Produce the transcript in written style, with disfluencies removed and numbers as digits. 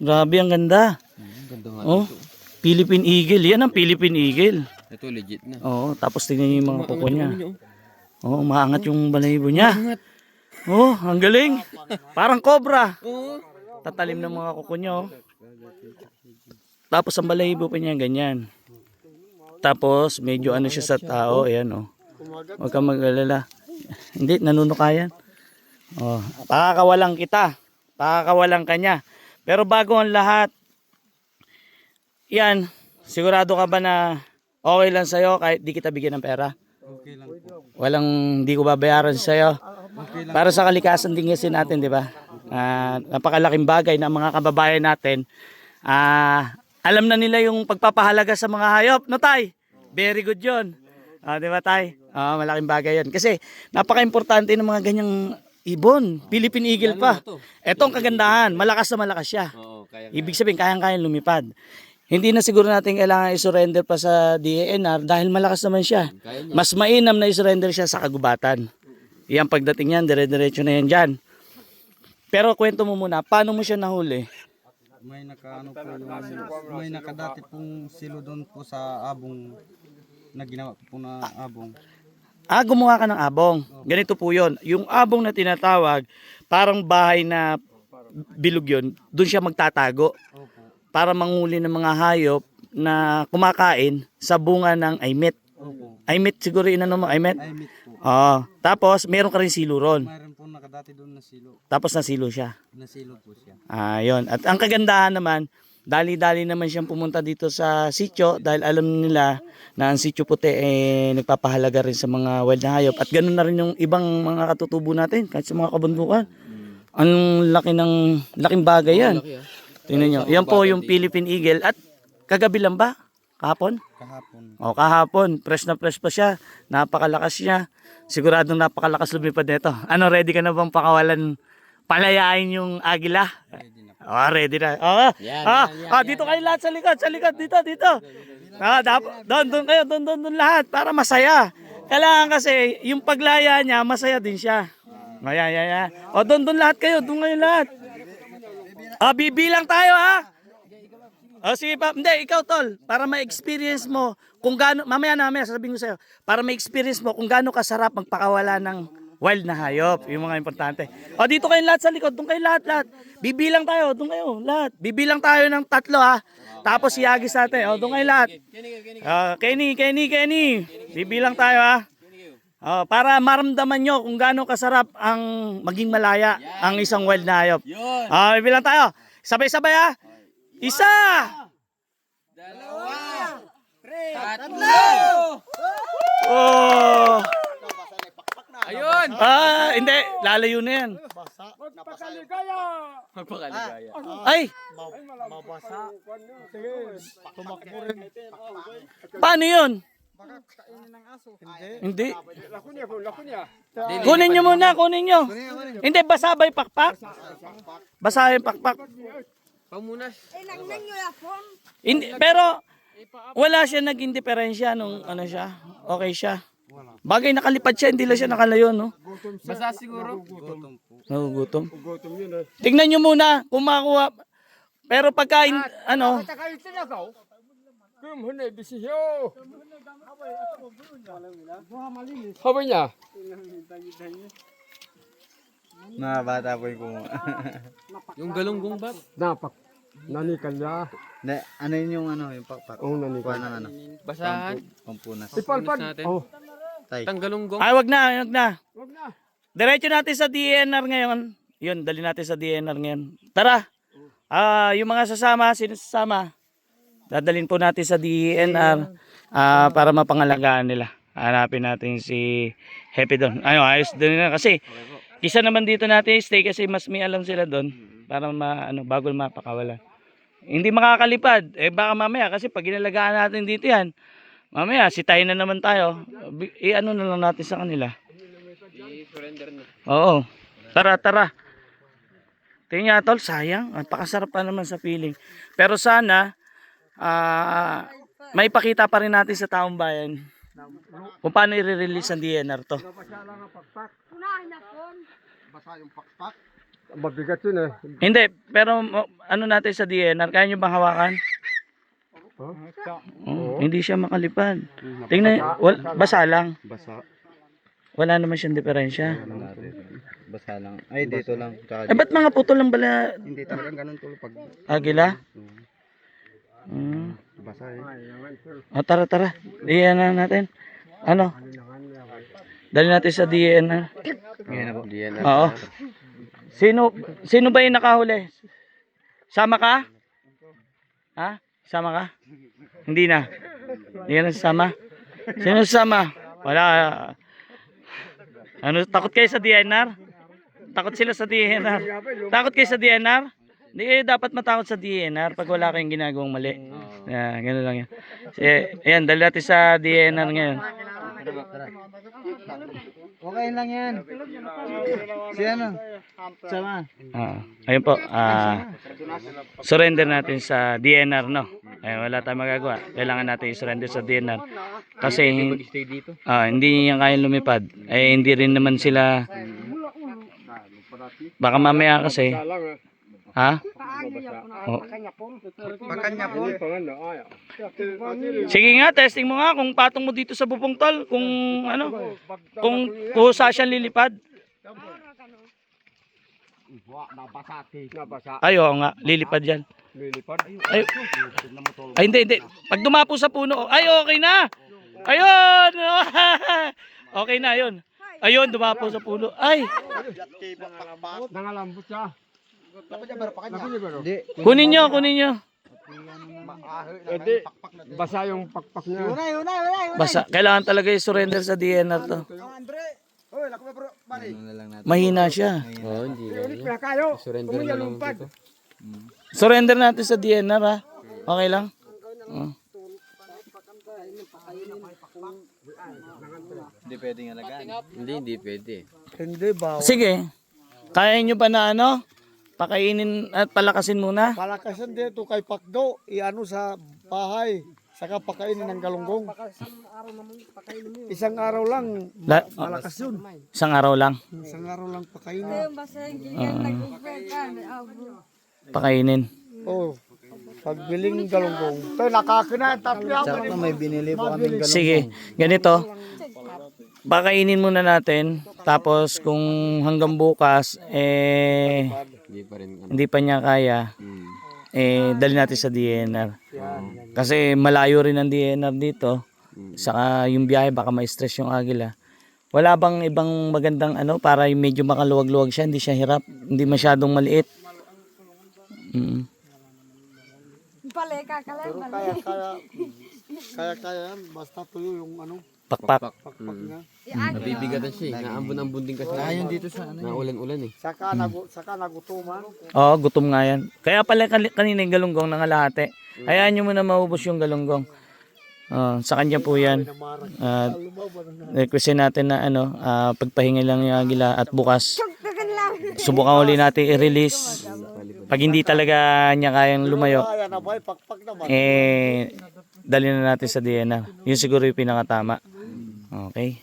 Grabe, ang ganda. Ganda nga Oh, dito. Philippine Eagle. Yan ang Philippine Eagle. Ito legit na. Oo, tapos tingnan niyo yung mga kuko niya. Ano, Oo, umaangat yung balahibo niya. Angat. Oh, ang galing. Parang cobra. Oo. Tatalim ng mga kuko niya. Oh. Tapos ang balahibo pa niya ganyan. Tapos medyo ano siya sa tao. Ayan oh. Huwag kang mag-alala. Hindi, nanunukayan. Oh, pakakawalan kita. Pakakawalan kanya. Pero bago ang lahat, yan, sigurado ka ba na okay lang sa'yo kahit di kita bigyan ng pera? Okay lang po. Walang, hindi ko babayaran sa'yo. Okay lang. Para sa kalikasan din kasi natin, di ba? Napakalaking bagay na mga kababayan natin. Alam na nila yung pagpapahalaga sa mga hayop, no tay? Very good yun. Di ba tay? Malaking bagay yun. Kasi napaka-importante ng mga ganyang ibon. Philippine Eagle pa. Ito ang kagandahan. Malakas na malakas siya. Oo, kaya. Ibig sabihin, kayang-kayang lumipad. Hindi na siguro natin kailangan i-surrender pa sa DENR dahil malakas naman siya. Mas mainam na i-surrender siya sa kagubatan. Yan, pagdating yan, dire-diretso na yan dyan. Pero kwento mo muna, paano mo siya nahuli? May nakaano po yung may nakadati pong silo doon po sa abong na ginawa ko po na abong. Gumawa ka ng abong. Ganito po yun. Yung abong na tinatawag, parang bahay na bilog yun, doon siya magtatago. Opo. Para manghuli ng mga hayop na kumakain sa bunga ng aimit. Opo. Aimit siguro inano mo, aimit? Ay meat po. Tapos meron ka rin silo ron. Mayroon po nakadati doon na silo. Tapos nasilo siya. Nasilo po siya. Yun. At ang kagandahan naman, dali-dali naman siyang pumunta dito sa sitio dahil alam nila na ang sitio puti nagpapahalaga rin sa mga wild na hayop. At ganoon na rin yung ibang mga katutubo natin kahit sa mga kabundukan. Ang laking bagay yan. Tingnan nyo. Yan po yung Philippine Eagle. At kagabi lang ba? Kahapon? Kahapon. Kahapon. Fresh na fresh pa siya. Napakalakas niya. Siguradong napakalakas lumipad nito. Ano, ready ka na bang pakawalan, palayain yung agila? Ready na po. Ready na. Dito kayo lahat sa likod. Sa likod. Dito. Doon kayo. Doon lahat. Para masaya. Kailangan kasi yung paglaya niya, masaya din siya. Ayan. Doon lahat kayo. Doon kayo lahat. Bibilang tayo ha. Sige pa. Hindi, ikaw tol. Para ma-experience mo kung gaano, mamaya sasabihin ko sa'yo. Para ma-experience mo kung gaano kasarap magpakawala ng wild na hayop. Yung mga importante. Dito kayo lahat sa likod. Doon kayo lahat. Bibilang tayo. Doon kayo lahat. Bibilang tayo ng 3 ha. Tapos iagis natin. Doon kayo lahat. Kenny. Bibilang tayo ha. Para maramdaman nyo kung gaano kasarap ang maging malaya ang isang wild na hayop. Bibilang tayo. Sabay-sabay ha. 1, 2, 3. Ayun! Hindi. Lalayo na yan. Magpakaligaya. Ay! Paano yun? Hindi. Kunin nyo muna, kunin nyo. Hindi, basa ba yung pakpak? Basa yung pakpak. Pamunas. Hindi, pero wala siya naging diferensya nung ano siya. Okay siya. Bagay nakalipad siya, hindi lang siya nakalayo, no? Basta siguro. Nagugutom. Tingnan nyo muna kung makuha. Pero pagka, ano, Habang niya, Mga bata po yung kumuha. Yung galunggong ba? napak, nanikal niya. Ano yun yung yung pakpak? Oo, nanikal. Kuha ng ano? Basahan. Pampunas. Ipalpad. natin. Oh, Tay. Tang galunggong. wag na. wag na. Diretso natin sa DNR ngayon. Yun, dali natin sa DNR ngayon. Tara. Yung mga sasama, sino sasama? Dadalhin po natin sa DNR para mapangalagaan nila. Hanapin natin si Happy doon. Ayos din na kasi isa naman dito natin stay kasi mas may alam sila doon para bago mapakawalan. Hindi makakalipad. Baka mamaya kasi pag inalagaan natin dito yan, mamaya sitayin na naman tayo. Na lang natin sa kanila. I-surrender na. Oo. Tara. Tingnan niya tol, sayang. Napakasarap pa naman sa feeling. Pero sana, may pakita pa rin natin sa taong bayan kung paano i-release ang DNR to. Basa yung pakpak. Mabigat yun eh. Hindi, pero ano natin sa DNR, kaya nyo bang hawakan? Huh? Oh, hindi siya makalipad. Tingnan, basa lang. Basa. Wala naman siyang diferensya. Basa lang. Ay, dito lang. Tsaka Eh, ba't mga putol lang bala hindi talagang ganun tulo pag agila? Hmm. basa eh. O, tara, tara. Iyan na natin. Ano? Dali natin sa DNR. Ngayon na po. Oo. Sino ba yung nakahuli? Sama ka? Ha? Sama ka? Hindi na. Hindi ka na sasama? Sino sasama? Wala. Ano, takot kayo sa DNR? Takot sila sa DNR. Takot kayo sa DNR? Hindi kayo dapat matakot sa DNR pag wala kayong ginagawang mali. Ganun lang yan. Ayan, dali natin sa DNR ngayon. Okay lang yan. Si ano? Sama. Ayun po, surrender natin sa DNR, no? Wala tayong magagawa. Kailangan natin i-surrender sa DNR. Kasi hindi niya kayang lumipad. Hindi rin naman sila, baka mamaya kasi, ha? Oh. Pakanya po. Sige nga, testing mo nga kung patong mo dito sa bubong tol, kung ano, kung kusa siyang lilipad. Nabasa. Ayo nga, lilipad yan. Lilipad. Ay, hindi. Pag dumapo sa puno, ay, okay na. Ayun. Okay na, ayun. Ayun, dumapo sa puno. Ay, Nangalambot siya. Hindi. kunin nyo, kunin nyo. Edi, basa yung pakpak niya. Basta, kailangan talaga i-surrender sa DNR to. Mahina siya. Oo, hindi. Kaya kayo. Surrender na lang dito. Surrender natin sa DNR, ha? Okay lang? Hindi pwedeng alagaan. Hindi pwede. Hindi ba? Sige. Kaya nyo ba na ano? Pakainin at palakasin muna? Palakasan dito kay Pakdo, iano sa bahay, saka pakainin ng galunggong. Isang araw lang, malakas yun. Isang araw lang. Isang araw lang pakainin. Pakainin. Oh, pagbiling galunggong. Ito, nakakina, tapi ako. May binili po kami galunggong. Sige, ganito. Pakainin muna natin. Tapos kung hanggang bukas, Hindi pa rin. hindi pa niya kaya, dali natin sa DNR. Kasi malayo rin ang DNR dito. Saka yung biyahe, baka ma-stress yung agila. Wala bang ibang magandang ano, para yung medyo makaluwag-luwag siya, hindi siya hirap, hindi masyadong maliit. Kaya yan, basta tuyo yung ano, Pakpak. pakpak niya. Nabibigatan siya eh. Naambon-ambon din kasi. Ayun dito sa ano. Naulan-ulan eh. Saka, nagutuman. Oo, gutom nga yan. Kaya pala kanina yung galunggong nangalahati. Hayaan nyo muna maubos yung galunggong. Sa kanya po yan. Requestin natin na ano, pagpahinga lang yung agila at bukas. Subukan uli natin i-release. Pag hindi talaga niya kayang lumayo, Kaya na ba, pakpak naman. dali na natin sa DNR. Yun siguro yung pinakatama. Okay.